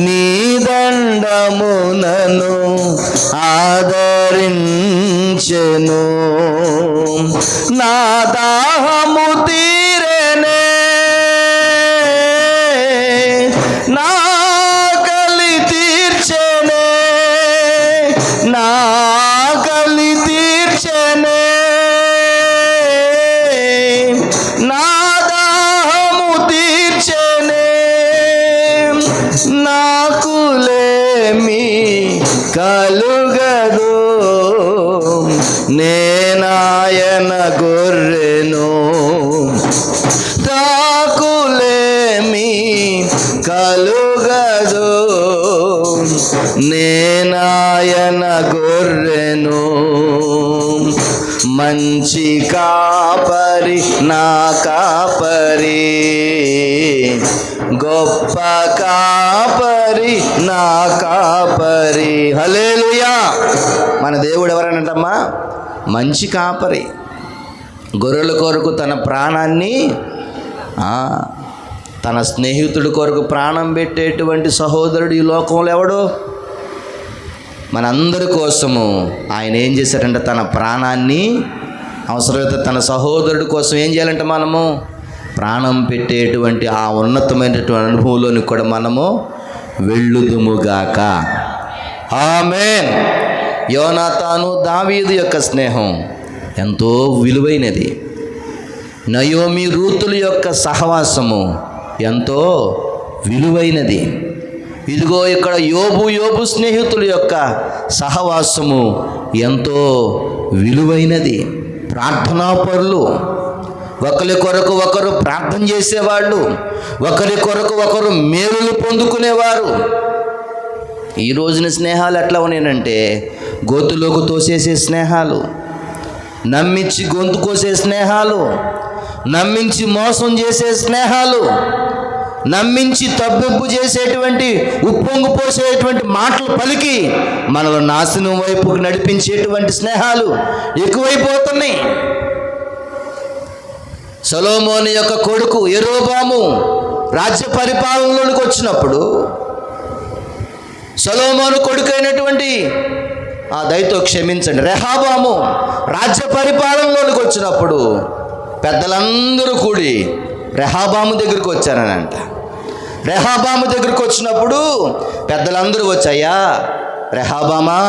నీ దండమునను ఆదరించెను. నా దాహము తీరెనే, నా ఆకలి తీర్చెనే, నా ఆకలి తీర్చెనే, నా దాహము తీర్చెనే. నాకులేమి కలుగదు, నేనాయన గొర్రెను. నాకులేమి కలుగదు, నేనాయన గొర్రెను. మంచి కాపరి నా కాపరి, గొప్ప కాపరి నా కాపరి. హల్లెలూయా. మన దేవుడు ఎవరనంటమ్మా? మంచి కాపరి. గొర్రెల కొరకు తన ప్రాణాన్ని, తన స్నేహితుడి కొరకు ప్రాణం పెట్టేటువంటి సహోదరుడు ఈ లోకంలో ఎవడు? మనందరి కోసము ఆయన ఏం చేశారంటే తన ప్రాణాన్ని, అవసరమైతే తన సహోదరుడి కోసం ఏం చేయాలంటే మనము ప్రాణం పెట్టేటువంటి ఆ ఉన్నతమైనటువంటి అనుభవంలోని కూడా మనము వెళ్ళుదుముగాక. ఆమేన్. యోనాతాను దావీదు యొక్క స్నేహం ఎంతో విలువైనది. నయోమి రూతుల యొక్క సహవాసము ఎంతో విలువైనది. ఇదిగో ఇక్కడ యోబు స్నేహితుల యొక్క సహవాసము ఎంతో విలువైనది. ప్రార్థనాపరులు, ఒకరి కొరకు ఒకరు ప్రార్థన చేసేవాళ్ళు, ఒకరి కొరకు ఒకరు మేలులు పొందుకునేవారు. ఈ రోజున స్నేహాలు ఎట్లా ఉన్నాయంటే గొంతులోకి తోసేసే స్నేహాలు, నమ్మించి గొంతు కోసే స్నేహాలు, నమ్మించి మోసం చేసే స్నేహాలు, నమ్మించి తబ్బింపు చేసేటువంటి, ఉప్పొంగు పోసేటువంటి మాటలు పలికి మనలో నాశనం వైపుకు నడిపించేటువంటి స్నేహాలు ఎక్కువైపోతున్నాయి. సొలొమోను యొక్క కొడుకు యెరోబాము రాజ్య పరిపాలనలోనికి వచ్చినప్పుడు, సొలొమోను కొడుకైనటువంటి దయతో క్షమించండి, రెహబాము రాజ్య పరిపాలనలోనికి వచ్చినప్పుడు పెద్దలందరూ కూడి రెహబాము దగ్గరికి వచ్చారనంట. రెహబాము దగ్గరికి వచ్చినప్పుడు పెద్దలందరూ వచ్చాయా, రెహబామా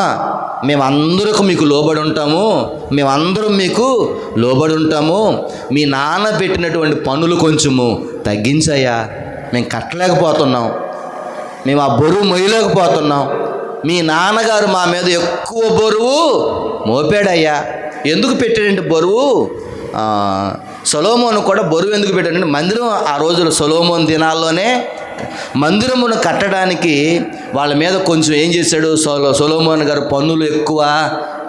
మేమందరకు మీకు లోబడి ఉంటాము, మేమందరం మీకు లోబడి ఉంటాము, మీ నాన్న పెట్టినటువంటి పనులు కొంచెము తగ్గించయ్యా, మేము కట్టలేకపోతున్నాం, మేము ఆ బరువు మొయ్యలేకపోతున్నాం, మీ నాన్నగారు మా మీద ఎక్కువ బరువు మోపాడయ్యా. ఎందుకు పెట్టాడంటే బరువు, సొలొమోను కూడా బరువు ఎందుకు పెట్టాడంటే మందిరం ఆ రోజులు సొలొమోను దినాల్లోనే మందిరమును కట్టడానికి వాళ్ళ మీద కొంచెం ఏం చేశాడు, సొలొమోను గారు పన్నులు ఎక్కువ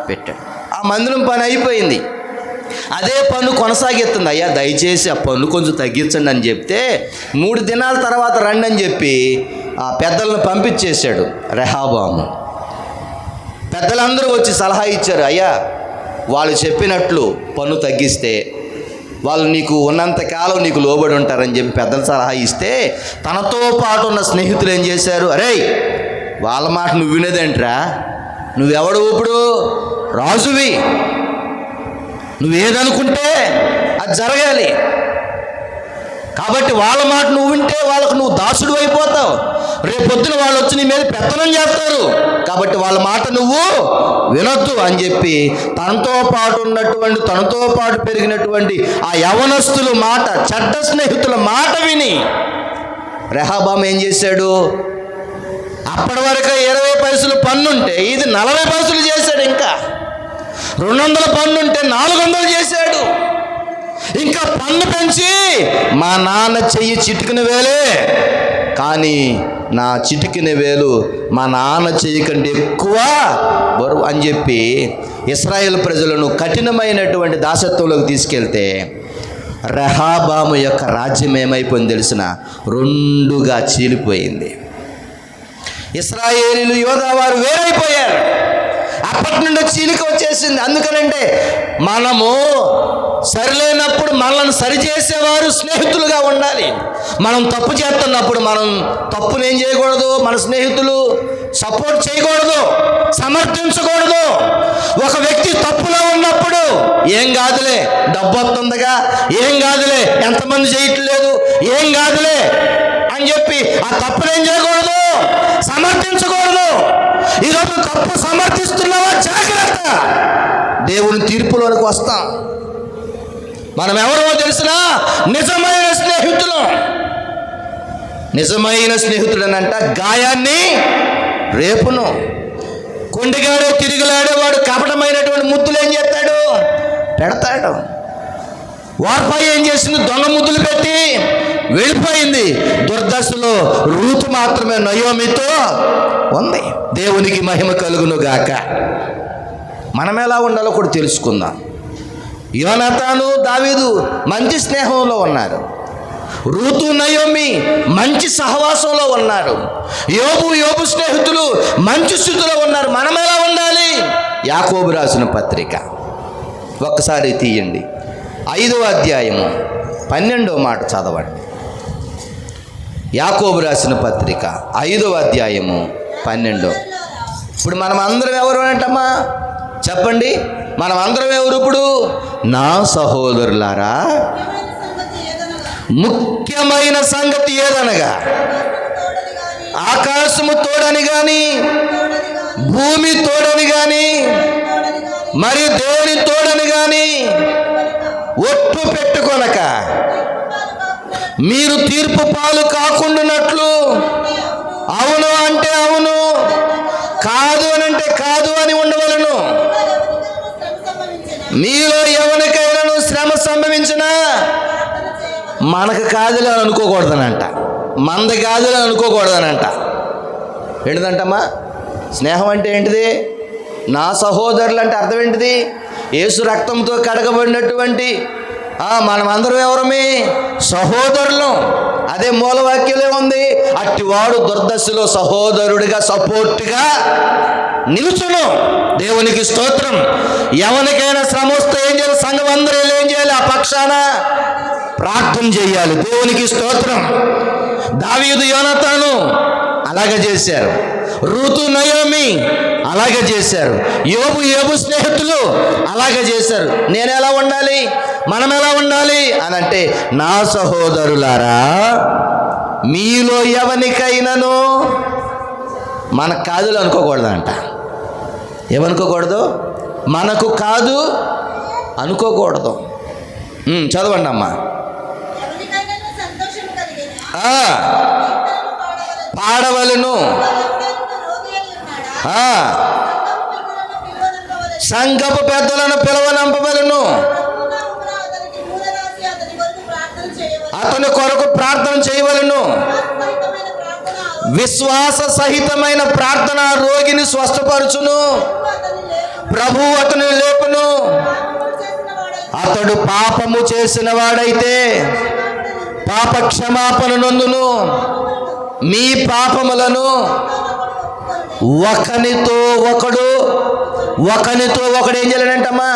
పెట్టాడు. ఆ మందిరం పని అయిపోయింది, అదే పన్ను కొనసాగిస్తుంది. అయ్యా దయచేసి ఆ పన్ను కొంచెం తగ్గించండి అని చెప్తే 3 దినాల తర్వాత రండి అని చెప్పి ఆ పెద్దలను పంపించేశాడు రెహబాము. పెద్దలందరూ వచ్చి సలహా ఇచ్చారు, అయ్యా వాళ్ళు చెప్పినట్లు పన్ను తగ్గిస్తే వాళ్ళు నీకు ఉన్నంతకాలం నీకు లోబడి ఉంటారని చెప్పి పెద్దలు సలహా ఇస్తే తనతో పాటు ఉన్న స్నేహితులు ఏం చేశారు, అరే వాళ్ళ మాట నువ్వు వినేదేంట్రా, నువ్వెవడు ఇప్పుడు రాజువి, నువ్వేదనుకుంటే అది జరగాలి, కాబట్టి వాళ్ళ మాట నువ్వు వింటే వాళ్ళకు నువ్వు దాసుడు అయిపోతావు, రేపొద్దున వాళ్ళు వచ్చి నీ మీద పెత్తనం చేస్తారు, కాబట్టి వాళ్ళ మాట నువ్వు వినొద్దు అని చెప్పి తనతో పాటు పెరిగినటువంటి ఆ యవనస్తుల మాట, చెడ్డ స్నేహితుల మాట విని రెహబాము ఏం చేశాడు, అప్పటి వరకు 20 పైసలు పన్నుంటే ఇది 40 పైసలు చేశాడు, ఇంకా 200 పన్నుంటే 400 చేశాడు, ఇంకా పన్ను పెంచి మా నాన్న చెయ్యి చిటికిన వేలే కానీ నా చిటికిన వేలు మా నాన్న చెయ్యి కంటే ఎక్కువ బరువు అని చెప్పి ఇశ్రాయేలు ప్రజలను కఠినమైనటువంటి దాసత్వంలోకి తీసుకెళ్తే రెహబాము యొక్క రాజ్యం ఏమైపోయింది తెలిసిన 2గా చీలిపోయింది. ఇశ్రాయేలీలు యోధా వారు వేరైపోయారు. అప్పటి నుండి చీలిక వచ్చేసింది. అందుకనంటే మనము సరిలేనప్పుడు మనల్ని సరిచేసేవారు స్నేహితులుగా ఉండాలి. మనం తప్పు చేస్తున్నప్పుడు మనం తప్పును ఏం చేయకూడదు, మన స్నేహితులు సపోర్ట్ చేయకూడదు, సమర్థించకూడదు. ఒక వ్యక్తి తప్పులో ఉన్నప్పుడు ఏం కాదులే, డబ్బు వస్తుందిగా, ఏం కాదులే, ఎంతమంది చేయట్లేదు, ఏం కాదులే అని చెప్పి ఆ తప్పును ఏం చేయకూడదు, సమర్థించకూడదు. ఈరోజు తప్పు సమర్థిస్తున్నావా, జాగ్రత్త, దేవుని తీర్పులోనికి వస్తాం. మనం ఎవరో తెలిసినా నిజమైన స్నేహితులు. నిజమైన స్నేహితుడు అనంట గాయాన్ని రేపును. కొండిగాడే తిరుగులాడేవాడు కపటమైనటువంటి ముద్దులు ఏం చేస్తాడు, పెడతాడు. వార్పాయి ఏం చేసింది, దొంగ ముద్దులు పెట్టి వెళ్ళిపోయింది. దుర్దశలో రూతు మాత్రమే నయోమితో ఉంది. దేవునికి మహిమ కలుగును గాక. మనం ఎలా ఉండాలో కూడా తెలుసుకుందాం. యోనాతాను దావీదు మంచి స్నేహంలో ఉన్నారు. రూతు నయోమి మంచి సహవాసంలో ఉన్నారు. యోబు స్నేహితులు మంచి స్థితిలో ఉన్నారు. మనం ఎలా ఉండాలి? యాకోబు రాసిన పత్రిక ఒక్కసారి తీయండి, 5వ అధ్యాయము 12వ మాట చదవండి. యాకోబు రాసిన పత్రిక 5వ అధ్యాయము 12. ఇప్పుడు మనం అందరం ఎవరు అంటమ్మా చెప్పండి, మనం అందరం ఎవరు? ఇప్పుడు నా సహోదరులారా, ముఖ్యమైన సంగతి ఏదనగా ఆకాశము తోడని గాని, భూమి తోడని గాని, మరి దేవుని తోడని గాని ఒట్టు పెట్టుకొనక మీరు తీర్పు పాలు కాకుండానట్లు అవును అంటే అవును, కాదు అని అంటే కాదు అని ఉండవలను. మీలో ఎవరికైనా శ్రమ సంభవించినా మనకు కాదులే అని అనుకోకూడదనంట, మంది కాదులే అని అనుకోకూడదనంట. ఏంటిదంటమ్మా స్నేహం అంటే ఏంటిది? నా సహోదరులు అంటే అర్థం ఏంటిది? యేసు రక్తంతో కడగబడినటువంటి మనమందరం ఎవరమే? సహోదరులు. అదే మూలవాక్యంలో ఉంది, అట్టివాడు దుర్దశలో సహోదరుడిగా సపోర్ట్గా నిలుచును. దేవునికి స్తోత్రం. ఎవరికైనా శ్రమ వస్తే ఏం చేయాలి? సంఘం అందరూ ఏం చేయాలి? ఆ పక్షాన ప్రార్థన చేయాలి. దేవునికి స్తోత్రం. దావీదు యోనాతాను అలాగే చేశారు. రూతు నయోమి అలాగే చేశారు. యోబు స్నేహితులు అలాగే చేశారు. నేను ఎలా ఉండాలి, మనం ఎలా ఉండాలి అని అంటే, నా సహోదరులారా మీలో ఎవరికైనాను మనకు కాదులు అనుకోకూడదంట. ఏమనుకోకూడదు? మనకు కాదు అనుకోకూడదు. చదవండి అమ్మా. పాడవలను, సంఘపు పెద్దలను పిలవనంపవలను, అతని కొరకు ప్రార్థన చేయవలను. విశ్వాస సహితమైన ప్రార్థన రోగిని స్వస్థపరచును. ప్రభు అతని లేపును. అతడు పాపము చేసిన వాడైతే పాప క్షమాపణ నందును. మీ పాపములను ఒకనితో ఒకడు ఏం చేయాలంటమ్మా?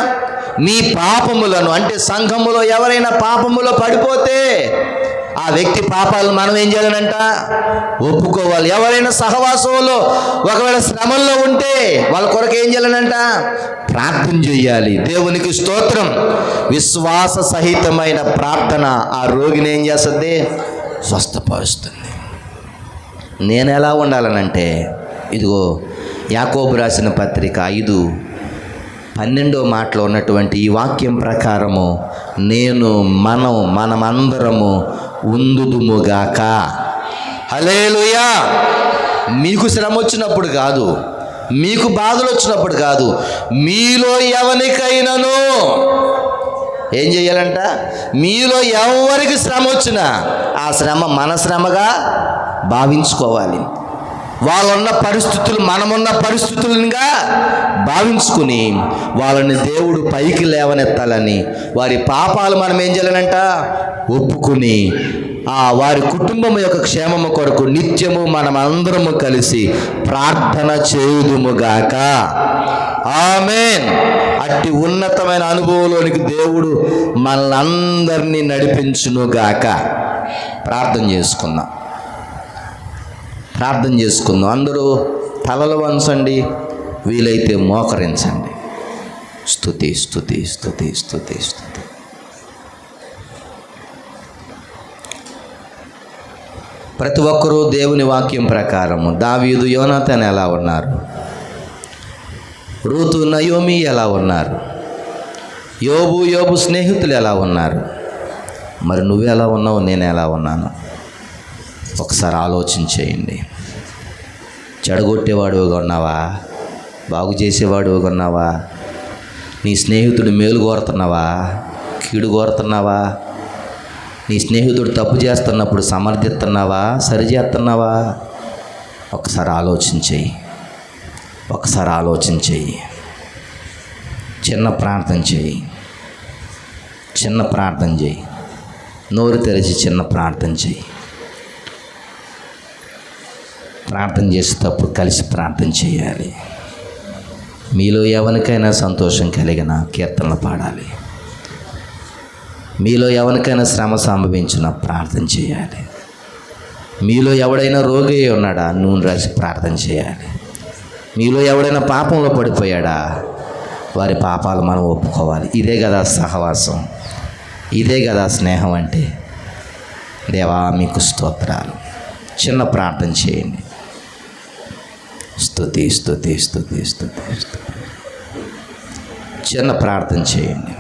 మీ పాపములను అంటే సంఘములో ఎవరైనా పాపములో పడిపోతే ఆ వ్యక్తి పాపాలను మనం ఏం చేయాలనంట? ఒప్పుకోవాలి. ఎవరైనా సహవాసంలో ఒకవేళ శ్రమల్లో ఉంటే వాళ్ళ కొరకు ఏం చేయాలనంట? ప్రార్థన చేయాలి. దేవునికి స్తోత్రం. విశ్వాస సహితమైన ప్రార్థన ఆ రోగిని ఏం చేస్తుంది? స్వస్థపరుస్తుంది. నేను ఎలా ఉండాలనంటే, ఇదిగో యాకోబు రాసిన పత్రిక 5:12 మాటలో ఉన్నటువంటి ఈ వాక్యం ప్రకారము మనమందరము ఉందుదుముగాక. హల్లెలూయా. మీకు శ్రమ వచ్చినప్పుడు కాదు, మీకు బాధలు వచ్చినప్పుడు కాదు, మీలో ఎవరికైనాను ఏం చేయాలంట? మీలో ఎవరికి శ్రమ వచ్చినా ఆ శ్రమ మన శ్రమగా భావించుకోవాలి. వాళ్ళున్న పరిస్థితులు మనమున్న పరిస్థితులుగా భావించుకుని వాళ్ళని దేవుడు పైకి లేవనెత్తాలని, వారి పాపాలు మనం ఏం చేయాలనంట? ఒప్పుకుని వారి కుటుంబం యొక్క క్షేమము కొరకు నిత్యము మనం అందరము కలిసి ప్రార్థన చేయుదుముగాక. ఆమేన్. అట్టి ఉన్నతమైన అనుభవంలోనికి దేవుడు మనల్ని నడిపించునుగాక. ప్రార్థన చేసుకుందాం. అందరూ తలలు వంచండి, వీలైతే మోకరించండి. స్తుతి స్తుతి స్తుతి స్తుతి స్తుతి. ప్రతి ఒక్కరూ దేవుని వాక్యం ప్రకారము దావీదు యోనాతాను ఎలా ఉన్నారు, రూతు నయోమి ఎలా ఉన్నారు, యోబు స్నేహితులు ఎలా ఉన్నారు, మరి నువ్వు ఎలా ఉన్నావు, నేను ఎలా ఉన్నాను? ఒకసారి ఆలోచన చేయండి. చెడగొట్టేవాడుగా ఉన్నావా, బాగు చేసేవాడుగా ఉన్నావా? నీ స్నేహితుడు మేలు కోరుతున్నావా, కీడు కోరుతున్నావా? నీ స్నేహితుడు తప్పు చేస్తున్నప్పుడు సమర్థిస్తున్నావా, సరిచేస్తున్నావా? ఒకసారి ఆలోచన చెయ్యి. చిన్న ప్రార్థన చేయి. నోరు తెరిచి చిన్న ప్రార్థన చేయి. ప్రార్థన చేసేటప్పుడు కలిసి ప్రార్థన చేయాలి. మీలో ఎవరికైనా సంతోషం కలిగిన కీర్తనలు పాడాలి. మీలో ఎవరికైనా శ్రమ సంభవించిన ప్రార్థన చేయాలి. మీలో ఎవడైనా రోగి ఉన్నాడా, నూనె రాసి ప్రార్థన చేయాలి. మీలో ఎవడైనా పాపంలో పడిపోయాడా, వారి పాపాలు మనం ఒప్పుకోవాలి. ఇదే కదా సహవాసం, ఇదే కదా స్నేహం అంటే. దేవా మీకు స్తోత్రాలు. చిన్న ప్రార్థన చేయండి. స్తుతి స్తుతి స్తుతి స్తుతి స్తుతి. చిన్న ప్రార్థన చేయండి.